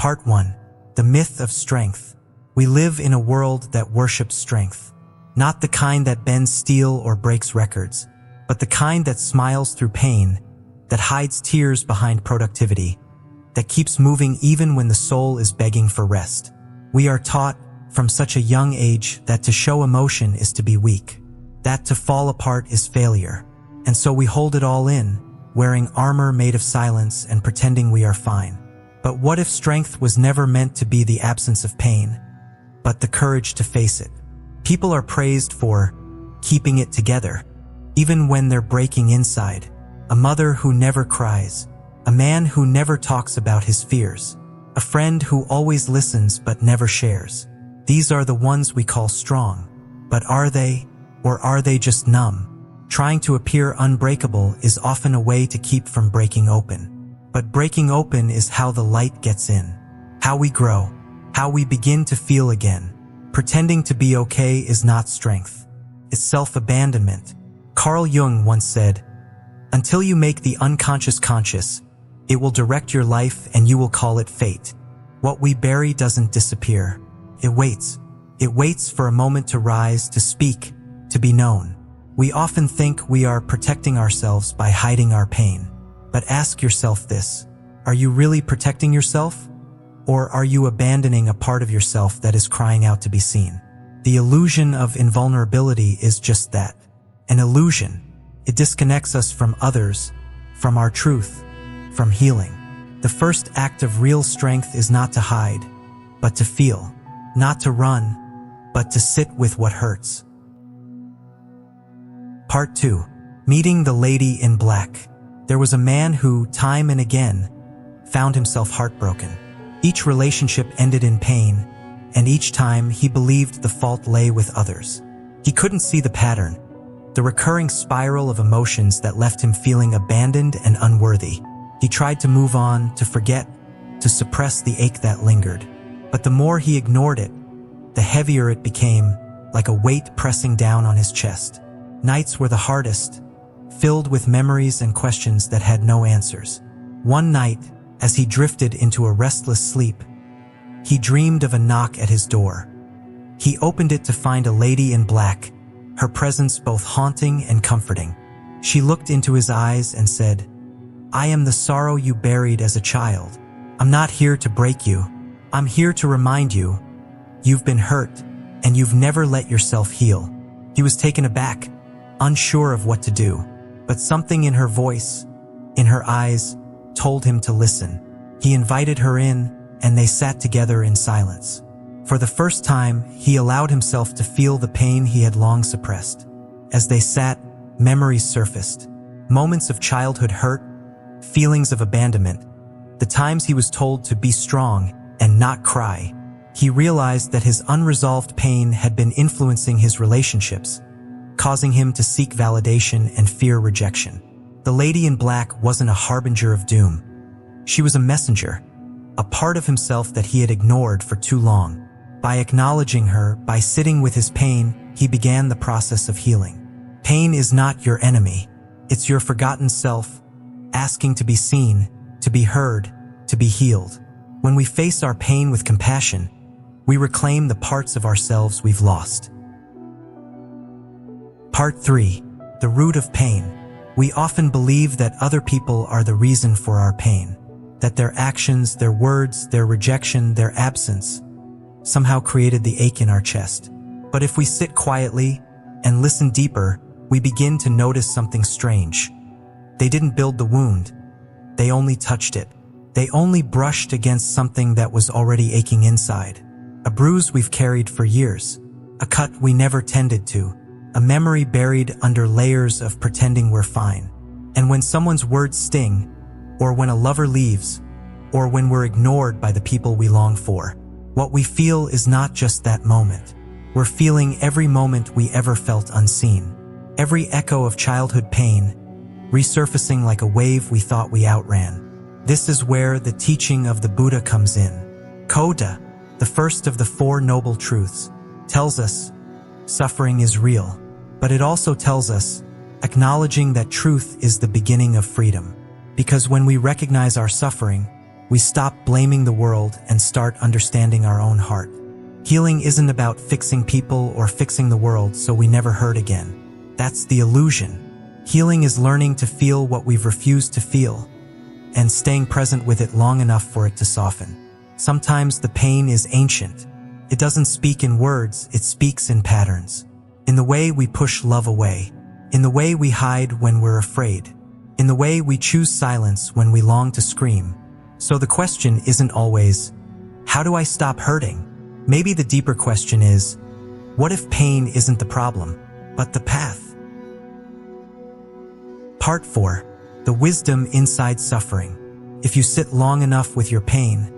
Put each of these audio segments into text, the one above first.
Part 1. The Myth of Strength. We live in a world that worships strength. Not the kind that bends steel or breaks records, but the kind that smiles through pain, that hides tears behind productivity, that keeps moving even when the soul is begging for rest. We are taught from such a young age that to show emotion is to be weak, that to fall apart is failure. And so we hold it all in, wearing armor made of silence and pretending we are fine. But what if strength was never meant to be the absence of pain, but the courage to face it? People are praised for keeping it together, even when they're breaking inside. A mother who never cries, a man who never talks about his fears, a friend who always listens but never shares. These are the ones we call strong. But are they, or are they just numb? Trying to appear unbreakable is often a way to keep from breaking open. But breaking open is how the light gets in, how we grow, how we begin to feel again. Pretending to be okay is not strength. It's self-abandonment. Carl Jung once said, "Until you make the unconscious conscious, it will direct your life and you will call it fate." What we bury doesn't disappear. It waits. It waits for a moment to rise, to speak, to be known. We often think we are protecting ourselves by hiding our pain. But ask yourself this: are you really protecting yourself? Or are you abandoning a part of yourself that is crying out to be seen? The illusion of invulnerability is just that, an illusion. It disconnects us from others, from our truth, from healing. The first act of real strength is not to hide, but to feel. Not to run, but to sit with what hurts. Part 2. Meeting the Lady in Black. There was a man who, time and again, found himself heartbroken. Each relationship ended in pain, and each time he believed the fault lay with others. He couldn't see the pattern, the recurring spiral of emotions that left him feeling abandoned and unworthy. He tried to move on, to forget, to suppress the ache that lingered. But the more he ignored it, the heavier it became, like a weight pressing down on his chest. Nights were the hardest, filled with memories and questions that had no answers. One night, as he drifted into a restless sleep, he dreamed of a knock at his door. He opened it to find a lady in black, her presence both haunting and comforting. She looked into his eyes and said, "I am the sorrow you buried as a child. I'm not here to break you. I'm here to remind you, you've been hurt, and you've never let yourself heal." He was taken aback, unsure of what to do, but something in her voice, in her eyes, told him to listen. He invited her in, and they sat together in silence. For the first time, he allowed himself to feel the pain he had long suppressed. As they sat, memories surfaced. Moments of childhood hurt, feelings of abandonment, the times he was told to be strong and not cry. He realized that his unresolved pain had been influencing his relationships, causing him to seek validation and fear rejection. The lady in black wasn't a harbinger of doom. She was a messenger, a part of himself that he had ignored for too long. By acknowledging her, by sitting with his pain, he began the process of healing. Pain is not your enemy. It's your forgotten self, asking to be seen, to be heard, to be healed. When we face our pain with compassion, we reclaim the parts of ourselves we've lost. Part 3. The Root of Pain. We often believe that other people are the reason for our pain, that their actions, their words, their rejection, their absence somehow created the ache in our chest. But if we sit quietly and listen deeper, we begin to notice something strange. They didn't build the wound. They only touched it. They only brushed against something that was already aching inside. A bruise we've carried for years. A cut we never tended to. A memory buried under layers of pretending we're fine. And when someone's words sting, or when a lover leaves, or when we're ignored by the people we long for, what we feel is not just that moment. We're feeling every moment we ever felt unseen. Every echo of childhood pain, resurfacing like a wave we thought we outran. This is where the teaching of the Buddha comes in. Koda, the first of the Four Noble Truths, tells us suffering is real, but it also tells us acknowledging that truth is the beginning of freedom. Because when we recognize our suffering, We stop blaming the world and start understanding our own heart. Healing isn't about fixing people or fixing the world so we never hurt again. That's the illusion. Healing is learning to feel what we've refused to feel and staying present with it long enough for it to soften. Sometimes the pain is ancient. It doesn't speak in words, it speaks in patterns. In the way we push love away, in the way we hide when we're afraid, in the way we choose silence when we long to scream. So the question isn't always, how do I stop hurting? Maybe the deeper question is, what if pain isn't the problem, but the path? Part 4. The wisdom inside suffering. If you sit long enough with your pain,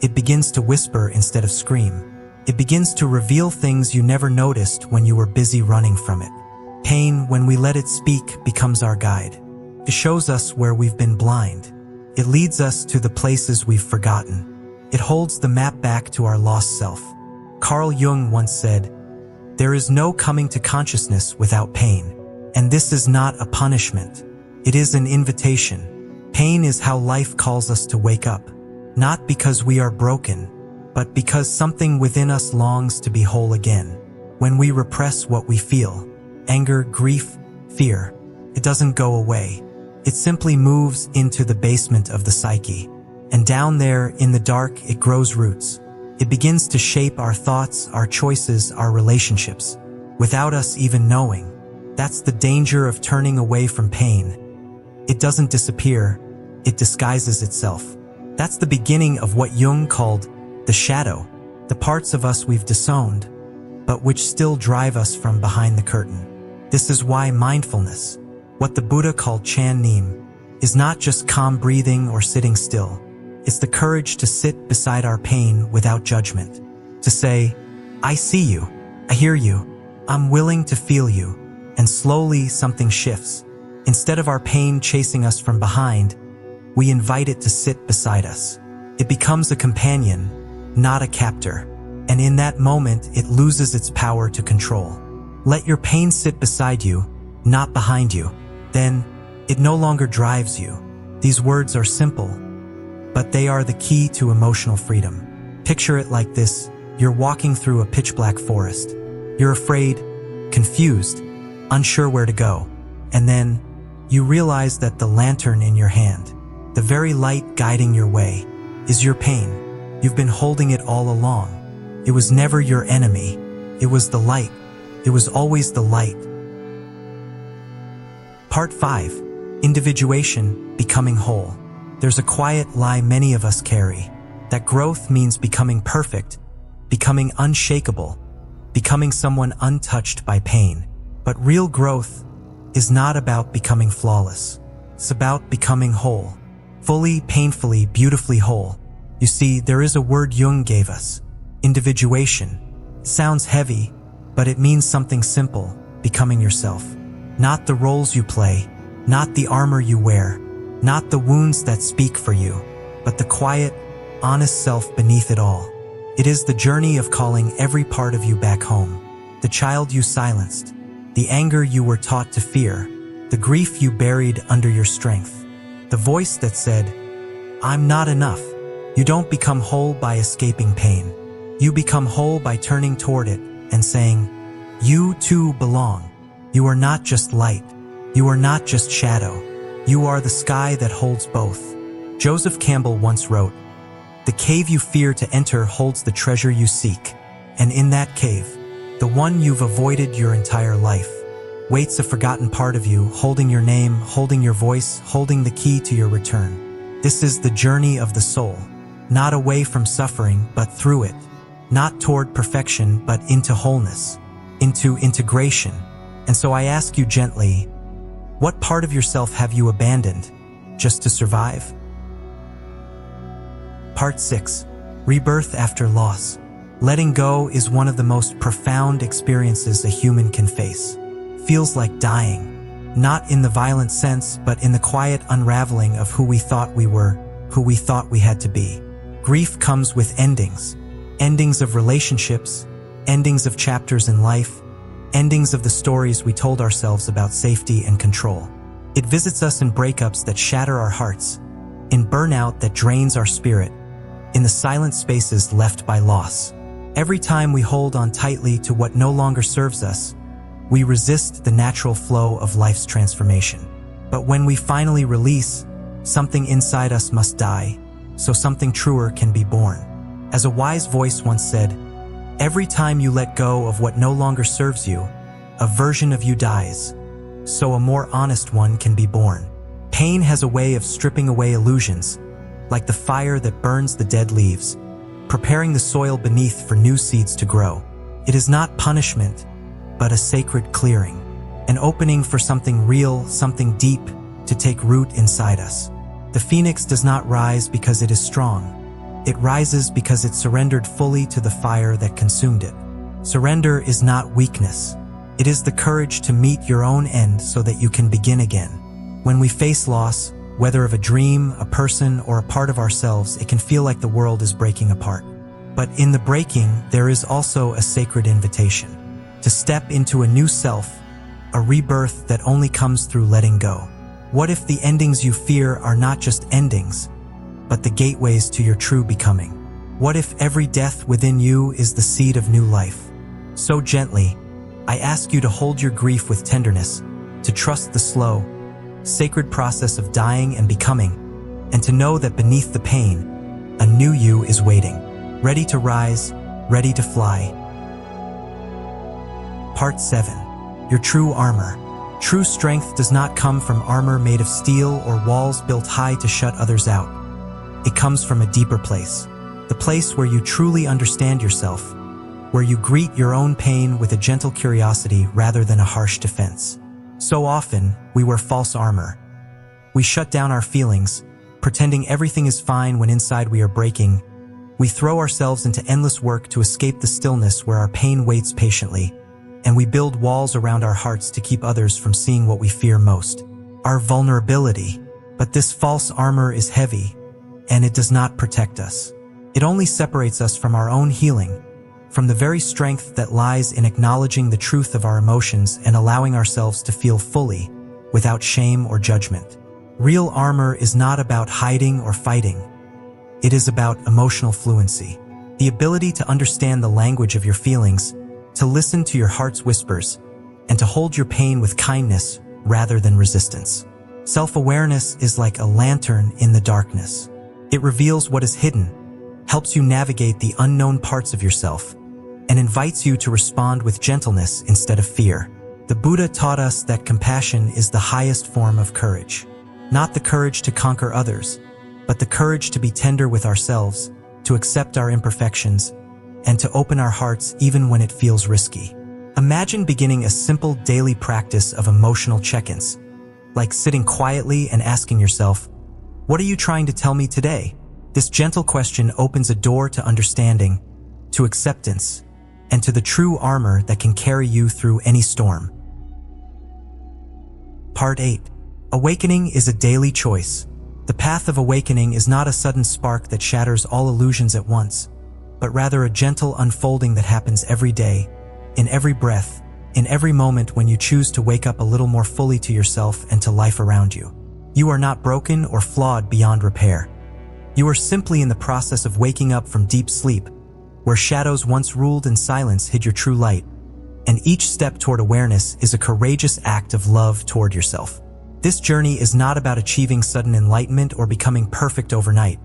it begins to whisper instead of scream. It begins to reveal things you never noticed when you were busy running from it. Pain, when we let it speak, becomes our guide. It shows us where we've been blind. It leads us to the places we've forgotten. It holds the map back to our lost self. Carl Jung once said, "There is no coming to consciousness without pain." And this is not a punishment. It is an invitation. Pain is how life calls us to wake up. Not because we are broken, but because something within us longs to be whole again. When we repress what we feel, anger, grief, fear, it doesn't go away. It simply moves into the basement of the psyche. And down there, in the dark, it grows roots. It begins to shape our thoughts, our choices, our relationships, without us even knowing. That's the danger of turning away from pain. It doesn't disappear, it disguises itself. That's the beginning of what Jung called the shadow, the parts of us we've disowned, but which still drive us from behind the curtain. This is why mindfulness, what the Buddha called Chan Neem, is not just calm breathing or sitting still. It's the courage to sit beside our pain without judgment. To say, I see you, I hear you, I'm willing to feel you. And slowly something shifts. Instead of our pain chasing us from behind, we invite it to sit beside us. It becomes a companion, not a captor. And in that moment, it loses its power to control. Let your pain sit beside you, not behind you. Then, it no longer drives you. These words are simple, but they are the key to emotional freedom. Picture it like this. You're walking through a pitch-black forest. You're afraid, confused, unsure where to go. And then, you realize that the lantern in your hand, the very light guiding your way, is your pain. You've been holding it all along. It was never your enemy. It was the light. It was always the light. Part 5. Individuation, becoming whole. There's a quiet lie many of us carry, that growth means becoming perfect, becoming unshakable, becoming someone untouched by pain. But real growth is not about becoming flawless. It's about becoming whole. Fully, painfully, beautifully whole. You see, there is a word Jung gave us. Individuation. It sounds heavy, but it means something simple. Becoming yourself. Not the roles you play, not the armor you wear, not the wounds that speak for you, but the quiet, honest self beneath it all. It is the journey of calling every part of you back home. The child you silenced, the anger you were taught to fear, the grief you buried under your strength, the voice that said, I'm not enough. You don't become whole by escaping pain. You become whole by turning toward it and saying, you too belong. You are not just light. You are not just shadow. You are the sky that holds both. Joseph Campbell once wrote, the cave you fear to enter holds the treasure you seek. And in that cave, the one you've avoided your entire life, waits a forgotten part of you, holding your name, holding your voice, holding the key to your return. This is the journey of the soul, not away from suffering, but through it, not toward perfection, but into wholeness, into integration. And so I ask you gently, what part of yourself have you abandoned just to survive? Part 6. Rebirth after loss. Letting go is one of the most profound experiences a human can face. Feels like dying, not in the violent sense, but in the quiet unraveling of who we thought we were, who we thought we had to be. Grief comes with endings. Endings of relationships, endings of chapters in life, endings of the stories we told ourselves about safety and control. It visits us in breakups that shatter our hearts, in burnout that drains our spirit, in the silent spaces left by loss. Every time we hold on tightly to what no longer serves us, we resist the natural flow of life's transformation. But when we finally release, something inside us must die, so something truer can be born. As a wise voice once said, every time you let go of what no longer serves you, a version of you dies, so a more honest one can be born. Pain has a way of stripping away illusions, like the fire that burns the dead leaves, preparing the soil beneath for new seeds to grow. It is not punishment, but a sacred clearing, an opening for something real, something deep, to take root inside us. The phoenix does not rise because it is strong. It rises because it surrendered fully to the fire that consumed it. Surrender is not weakness. It is the courage to meet your own end so that you can begin again. When we face loss, whether of a dream, a person, or a part of ourselves, it can feel like the world is breaking apart. But in the breaking, there is also a sacred invitation to step into a new self, a rebirth that only comes through letting go. What if the endings you fear are not just endings, but the gateways to your true becoming? What if every death within you is the seed of new life? So gently, I ask you to hold your grief with tenderness, to trust the slow, sacred process of dying and becoming, and to know that beneath the pain, a new you is waiting, ready to rise, ready to fly. Part 7. Your true armor. True strength does not come from armor made of steel or walls built high to shut others out. It comes from a deeper place, the place where you truly understand yourself, where you greet your own pain with a gentle curiosity rather than a harsh defense. So often, we wear false armor. We shut down our feelings, pretending everything is fine when inside we are breaking. We throw ourselves into endless work to escape the stillness where our pain waits patiently, and we build walls around our hearts to keep others from seeing what we fear most, our vulnerability. But this false armor is heavy, and it does not protect us. It only separates us from our own healing, from the very strength that lies in acknowledging the truth of our emotions and allowing ourselves to feel fully, without shame or judgment. Real armor is not about hiding or fighting. It is about emotional fluency, the ability to understand the language of your feelings, to listen to your heart's whispers, and to hold your pain with kindness rather than resistance. Self-awareness is like a lantern in the darkness. It reveals what is hidden, helps you navigate the unknown parts of yourself, and invites you to respond with gentleness instead of fear. The Buddha taught us that compassion is the highest form of courage. Not the courage to conquer others, but the courage to be tender with ourselves, to accept our imperfections, and to open our hearts even when it feels risky. Imagine beginning a simple daily practice of emotional check-ins, like sitting quietly and asking yourself, "What are you trying to tell me today?" This gentle question opens a door to understanding, to acceptance, and to the true armor that can carry you through any storm. Part 8. Awakening is a daily choice. The path of awakening is not a sudden spark that shatters all illusions at once, but rather a gentle unfolding that happens every day, in every breath, in every moment when you choose to wake up a little more fully to yourself and to life around you. You are not broken or flawed beyond repair. You are simply in the process of waking up from deep sleep, where shadows once ruled and silence hid your true light, and each step toward awareness is a courageous act of love toward yourself. This journey is not about achieving sudden enlightenment or becoming perfect overnight.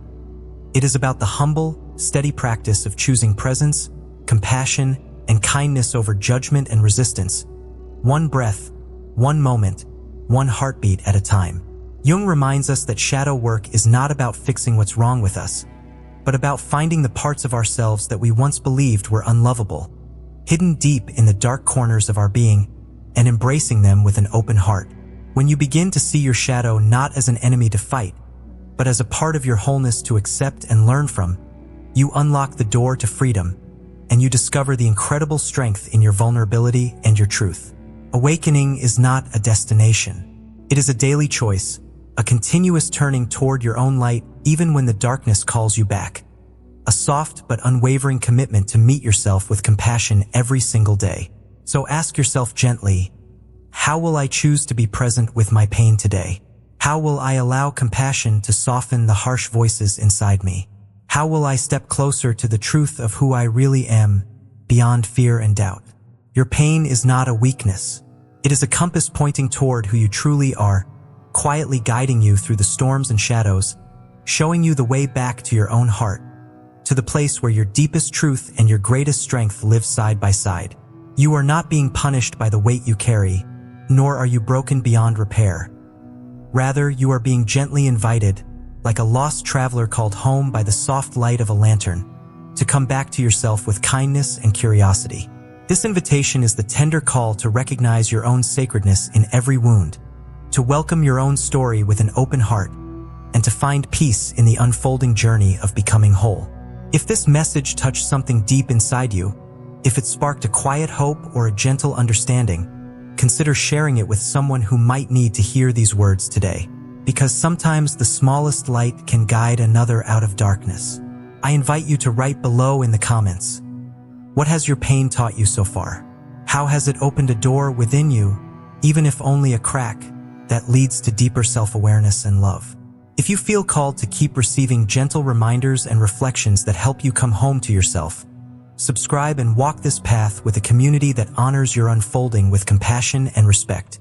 It is about the humble, steady practice of choosing presence, compassion, and kindness over judgment and resistance, one breath, one moment, one heartbeat at a time. Jung reminds us that shadow work is not about fixing what's wrong with us, but about finding the parts of ourselves that we once believed were unlovable, hidden deep in the dark corners of our being, and embracing them with an open heart. When you begin to see your shadow not as an enemy to fight, but as a part of your wholeness to accept and learn from, you unlock the door to freedom, and you discover the incredible strength in your vulnerability and your truth. Awakening is not a destination. It is a daily choice, a continuous turning toward your own light even when the darkness calls you back. A soft but unwavering commitment to meet yourself with compassion every single day. So ask yourself gently, how will I choose to be present with my pain today? How will I allow compassion to soften the harsh voices inside me? How will I step closer to the truth of who I really am, beyond fear and doubt? Your pain is not a weakness. It is a compass pointing toward who you truly are, quietly guiding you through the storms and shadows, showing you the way back to your own heart, to the place where your deepest truth and your greatest strength live side by side. You are not being punished by the weight you carry, nor are you broken beyond repair. Rather, you are being gently invited, like a lost traveler called home by the soft light of a lantern, to come back to yourself with kindness and curiosity. This invitation is the tender call to recognize your own sacredness in every wound, to welcome your own story with an open heart, and to find peace in the unfolding journey of becoming whole. If this message touched something deep inside you, if it sparked a quiet hope or a gentle understanding, consider sharing it with someone who might need to hear these words today. Because sometimes the smallest light can guide another out of darkness. I invite you to write below in the comments. What has your pain taught you so far? How has it opened a door within you, even if only a crack, that leads to deeper self-awareness and love? If you feel called to keep receiving gentle reminders and reflections that help you come home to yourself, subscribe and walk this path with a community that honors your unfolding with compassion and respect.